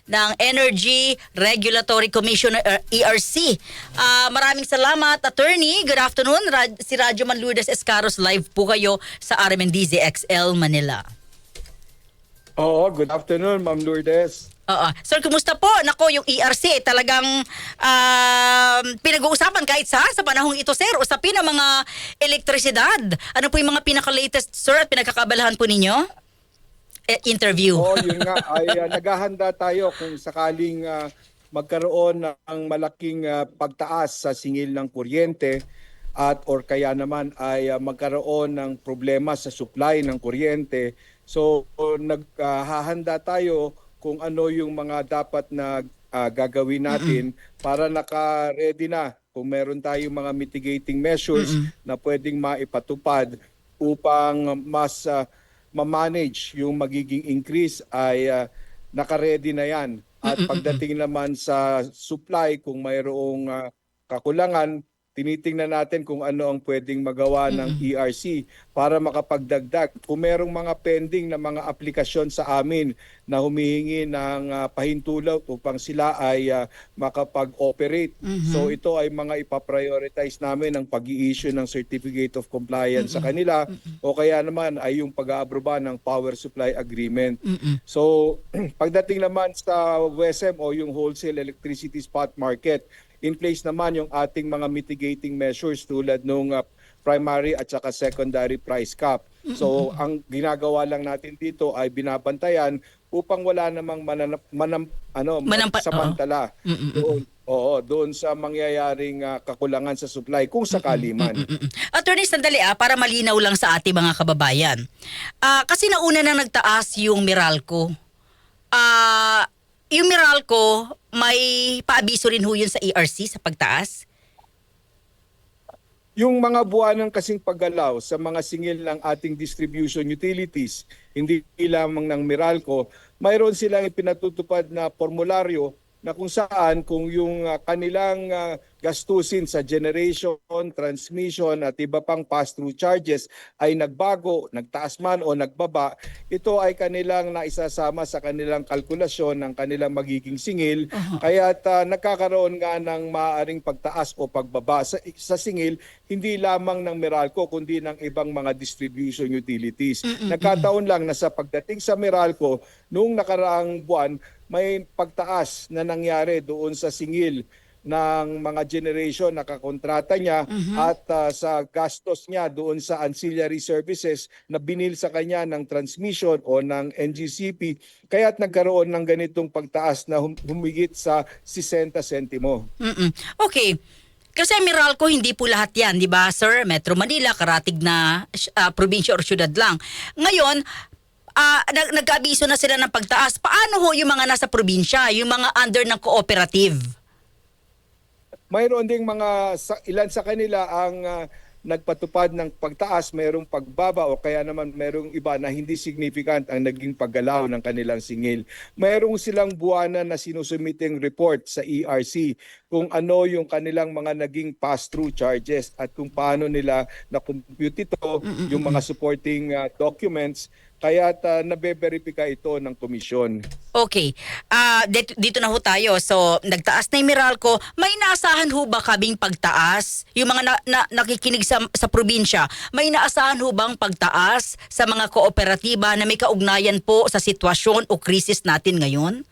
ng Energy Regulatory Commission, ERC. Maraming salamat, Attorney. Good afternoon. Si Radyo Man Lourdes Escaros, live po kayo sa RMNDZ XL Manila. Oo, good afternoon, Ma'am Lourdes. Oo. Sir, kumusta po? Nako, yung ERC talagang pinag-uusapan kahit sa panahong ito, sir. Usapin ang mga elektrisidad. Ano po yung mga pinaka-latest, sir, at pinagkakabalahan po ninyo? Interview. Oo, yun nga, ay naghahanda tayo kung sakaling magkaroon ng malaking pagtaas sa singil ng kuryente at or kaya naman ay magkaroon ng problema sa supply ng kuryente. So, naghahanda tayo kung ano yung mga dapat na gagawin natin para naka-ready na kung meron tayong mga mitigating measures na pwedeng maipatupad upang mas ma-manage yung magiging increase ay naka-ready na yan. At pagdating naman sa supply, kung mayroong kakulangan, tinitingnan natin kung ano ang pwedeng magawa ng ERC para makapagdagdag. Kung merong mga pending na mga aplikasyon sa amin na humihingi ng pahintulot upang sila ay makapag-operate. So ito ay mga ipaprioritize namin ng pag-i-issue ng Certificate of Compliance sa kanila o kaya naman ay yung pag-aaproba ng Power Supply Agreement. So pagdating naman sa WESM o yung Wholesale Electricity Spot Market, in place naman yung ating mga mitigating measures tulad nung primary at saka secondary price cap. So ang ginagawa lang natin dito ay binabantayan upang wala namang samantala doon sa mangyayaring kakulangan sa supply kung sakali man. Attorney, sandali para malinaw lang sa ating mga kababayan. Kasi nauna na nagtaas yung Meralco. Yung Meralco, may paabiso rin ho yun sa ERC sa pagtaas? Yung mga buwanang kasing paggalaw sa mga singil ng ating distribution utilities, hindi lamang ng Meralco, mayroon silang ipinatutupad na formularyo na kung saan kung yung kanilang gastusin sa generation, transmission at iba pang pass-through charges ay nagbago, nagtaas man o nagbaba, ito ay kanilang naisasama sa kanilang kalkulasyon ng kanilang magiging singil. Kaya't nagkakaroon nga ng maaaring pagtaas o pagbaba sa singil, hindi lamang ng Meralco kundi ng ibang mga distribution utilities. Nagkataon lang na sa pagdating sa Meralco, noong nakaraang buwan, may pagtaas na nangyari doon sa singil ng mga generation na kakontrata niya at sa gastos niya doon sa ancillary services na binil sa kanya ng transmission o ng NGCP. Kaya't nagkaroon ng ganitong pagtaas na humigit sa 60 sentimo. Okay. Kasi Meralco, hindi po lahat yan, di ba, sir? Metro Manila, karatig na probinsya or syudad lang. Ngayon, nag-abiso na sila ng pagtaas. Paano ho yung mga nasa probinsya, yung mga under ng cooperative? Mayroon ding ilan sa kanila ang nagpatupad ng pagtaas, mayroong pagbaba o kaya naman mayroong iba na hindi significant ang naging paggalaw ng kanilang singil. Mayroong silang buwanan na sinusumiting report sa ERC kung ano yung kanilang mga naging pass-through charges at kung paano nila na-compute ito, yung mga supporting documents. Kaya nabe-verify ito ng komisyon. Okay. Dito na ho tayo. So, nagtaas na yung Meralco. May inaasahan ho ba kaming pagtaas? Yung mga nakikinig sa probinsya, may inaasahan ho bang pagtaas sa mga kooperatiba na may kaugnayan po sa sitwasyon o krisis natin ngayon?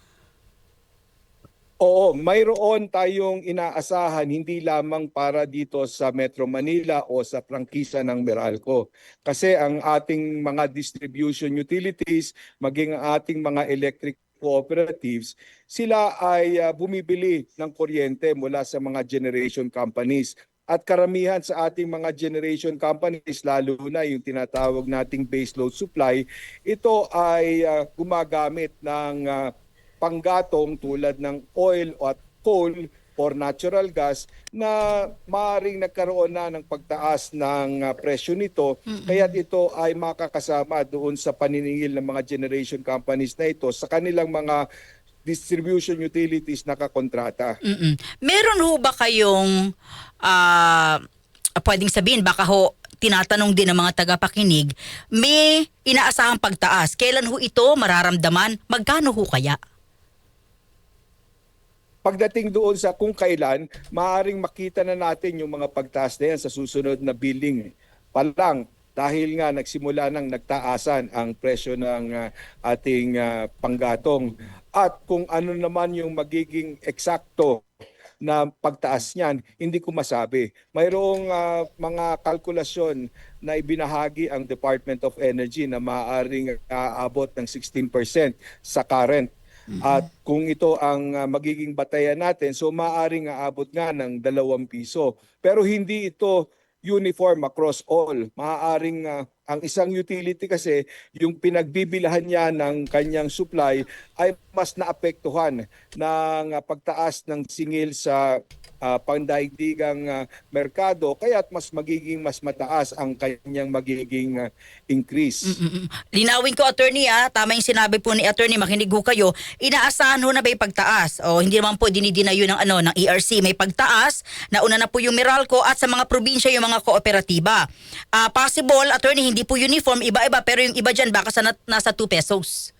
Oo, mayroon tayong inaasahan hindi lamang para dito sa Metro Manila o sa prangkisa ng Meralco. Kasi ang ating mga distribution utilities, maging ang ating mga electric cooperatives, sila ay bumibili ng kuryente mula sa mga generation companies. At karamihan sa ating mga generation companies, lalo na yung tinatawag nating baseload supply, ito ay gumagamit ng panggatong tulad ng oil at coal or natural gas na maaaring nagkaroon na ng pagtaas ng presyo nito. Kaya ito ay makakasama doon sa paniningil ng mga generation companies na ito sa kanilang mga distribution utilities na kakontrata. Meron ho ba kayong pwedeng sabihin, baka ho tinatanong din ng mga tagapakinig, may inaasahang pagtaas. Kailan ho ito mararamdaman? Magkano ho kaya? pagdating doon sa kung kailan, maaaring makita na natin yung mga pagtaas na yan sa susunod na billing pa lang dahil nga nagsimula nang nagtaasan ang presyo ng ating panggatong. At kung ano naman yung magiging eksakto na pagtaas niyan, hindi ko masabi. Mayroong mga kalkulasyon na ibinahagi ang Department of Energy na maaaring aabot ng 16% sa current. At kung ito ang magiging batayan natin, so maaaring aabot nga ng 2 piso. Pero hindi ito uniform across all. Maaaring ang isang utility kasi, yung pinagbibilahan niya ng kanyang supply ay mas naapektuhan ng pagtaas ng singil sa pandaigdigang merkado, kaya't mas magiging mas mataas ang kanyang magiging increase. Linawin ko, attorney, tama yung sinabi po ni attorney, makinig ho kayo. Inaasahan ho na ba yung pagtaas? O hindi naman po dinidinayo ng ng ERC, may pagtaas. Nauna na po yung Meralco at sa mga probinsya yung mga kooperatiba. Possible, attorney, hindi po uniform, iba-iba, pero yung iba dyan baka nasa 2 pesos.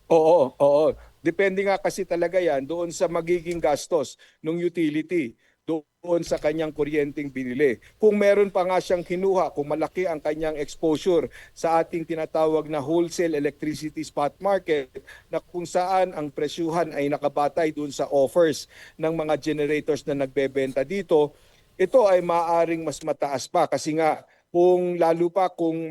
Oo, oo. Depende nga kasi talaga yan doon sa magiging gastos ng utility, doon sa kanyang kuryenteng binili. Kung meron pa nga siyang kinuha, kung malaki ang kanyang exposure sa ating tinatawag na wholesale electricity spot market, na kung saan ang presyuhan ay nakabatay doon sa offers ng mga generators na nagbebenta dito, ito ay maaaring mas mataas pa kasi nga kung lalo pa kung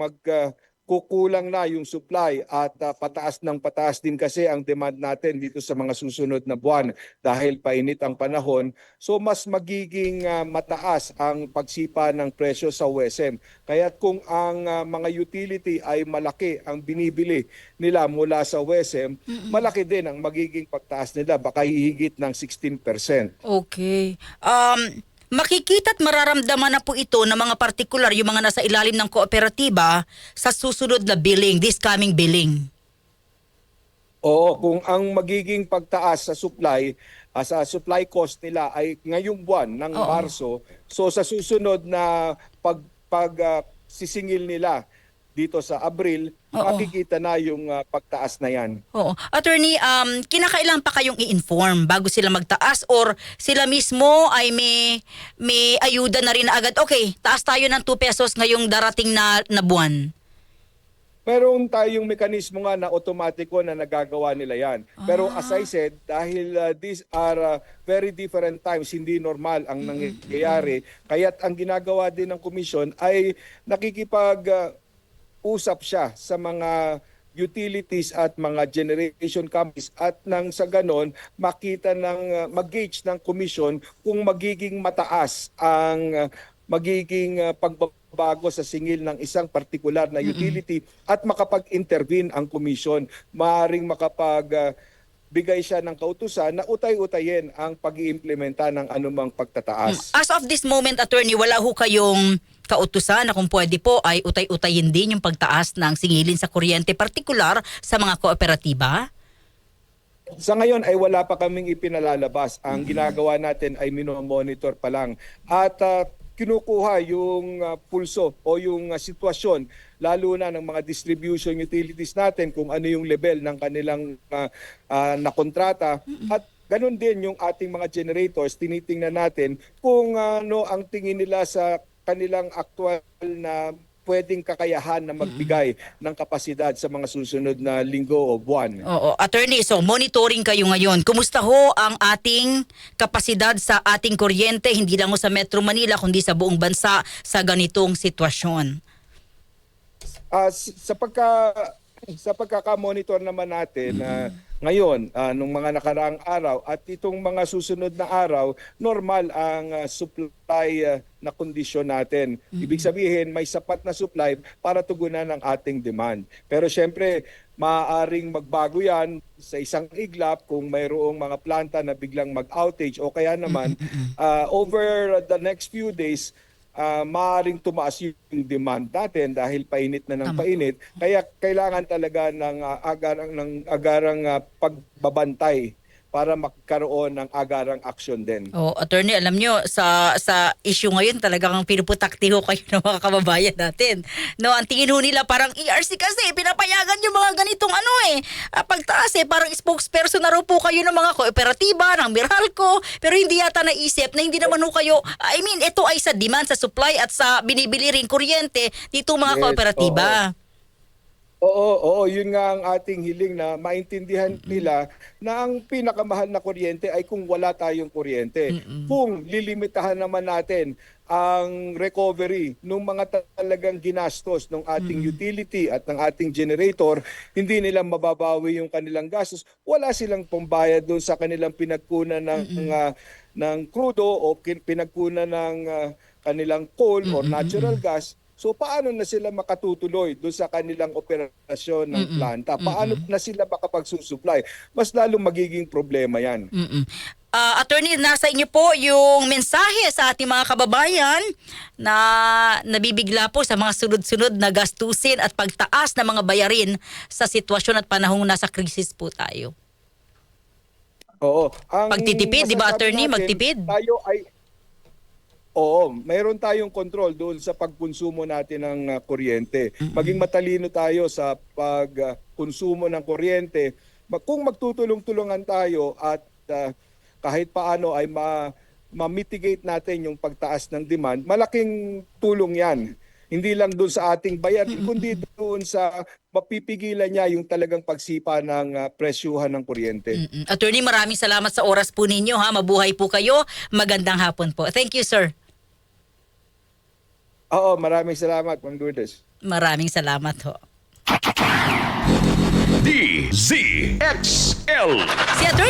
kukulang na yung supply at pataas ng pataas din kasi ang demand natin dito sa mga susunod na buwan dahil painit ang panahon. So mas magiging mataas ang pagsipa ng presyo sa WESM. Kaya't kung ang mga utility ay malaki ang binibili nila mula sa WESM, malaki din ang magiging pagtaas nila, baka hihigit ng 16%. Okay. Makikita at mararamdaman na po ito ng mga partikular, yung mga nasa ilalim ng kooperatiba sa susunod na billing, this coming billing. Oo, kung ang magiging pagtaas sa supply cost nila ay ngayong buwan ng Oo. Marso, so sa susunod na sisingil nila dito sa Abril, Oo. makikita na yung pagtaas na yan. Oo. Attorney, kinakailangan pa kayong i-inform bago sila magtaas or sila mismo ay may ayuda na rin na agad? Okay, taas tayo ng 2 pesos ngayong darating na buwan. Meron tayong mekanismo nga na otomatiko na nagagawa nila yan. Pero as I said, dahil these are very different times, hindi normal ang nangyayari, kaya't ang ginagawa din ng komisyon ay usap siya sa mga utilities at mga generation companies at nang sa ganon makita mag-gauge ng komisyon kung magiging mataas ang magiging pagbabago sa singil ng isang partikular na utility at makapag-intervene ang komisyon. Maaring bigay siya ng kautusan na utay-utayin ang pag-iimplementa ng anumang pagtataas. As of this moment, attorney, wala ho kayong kautusan na kung pwede po ay utay-utayin din yung pagtaas ng singilin sa kuryente, partikular sa mga kooperatiba? Sa ngayon ay wala pa kaming ipinalalabas. Ang ginagawa natin ay minomonitor pa lang. At kinukuha yung pulso o yung sitwasyon lalo na ng mga distribution utilities natin kung ano yung level ng kanilang nakontrata. At ganun din yung ating mga generators, tinitingnan natin kung ano ang tingin nila sa kanilang actual na pwedeng kakayahan na magbigay ng kapasidad sa mga susunod na linggo o buwan. Oo. Attorney, so monitoring kayo ngayon. Kumusta ho ang ating kapasidad sa ating kuryente, hindi lang ho sa Metro Manila, kundi sa buong bansa sa ganitong sitwasyon? Sa pagkaka-monitor naman natin ngayon, nung mga nakaraang araw at itong mga susunod na araw, normal ang supply na kondisyon natin. Ibig sabihin, may sapat na supply para tugunan ang ating demand. Pero syempre, maaaring magbago yan sa isang iglap kung mayroong mga planta na biglang mag-outage o kaya naman over the next few days, maaaring tumaas yung demand natin dahil painit na ng painit. Kaya kailangan talaga ng agarang pagbabantay para magkaroon ng agarang aksyon din. Oh, attorney, alam nyo, sa issue ngayon talagang pinuputakti ho kayo ng mga kababayan natin. No, ang tingin ho nila parang ERC kasi pinapayagan yung mga ganitong pagtaas parang spokesperson na raw po kayo ng mga kooperatiba, ng Meralco, pero hindi yata naisip na hindi naman ho kayo, I mean, ito ay sa demand, sa supply at sa binibili rin kuryente dito mga Yes, kooperatiba. Oo, yun nga ang ating hiling na maintindihan nila na ang pinakamahal na kuryente ay kung wala tayong kuryente. Kung lilimitahan naman natin ang recovery ng mga talagang ginastos ng ating utility at ng ating generator, hindi nila mababawi yung kanilang gastos. Wala silang pambayad doon sa kanilang pinagkunan ng krudo o pinagkunan ng kanilang coal or natural gas. So paano na sila makatutuloy doon sa kanilang operasyon ng planta? Paano na sila makapagsusupply? Mas lalong magiging problema yan. Attorney, nasa inyo po yung mensahe sa ating mga kababayan na nabibigla po sa mga sunod-sunod na gastusin at pagtaas ng mga bayarin sa sitwasyon at panahong nasa krisis po tayo. Oo. Pagtitipid, di ba, masasabi attorney? natin, Magtipid? Mayroon tayong control doon sa pagkonsumo natin ng kuryente. Maging matalino tayo sa pagkonsumo ng kuryente. Kung magtutulong-tulungan tayo at kahit paano ay ma-mitigate natin yung pagtaas ng demand, malaking tulong yan. Hindi lang doon sa ating bayan, kundi doon sa mapipigilan niya yung talagang pagsipa ng presyuhan ng kuryente. Attorney, maraming salamat sa oras po ninyo. Mabuhay po kayo. Magandang hapon po. Thank you, sir. Oo, maraming salamat, Ma'am Lourdes. Maraming salamat ho. DZXL. Si Attorney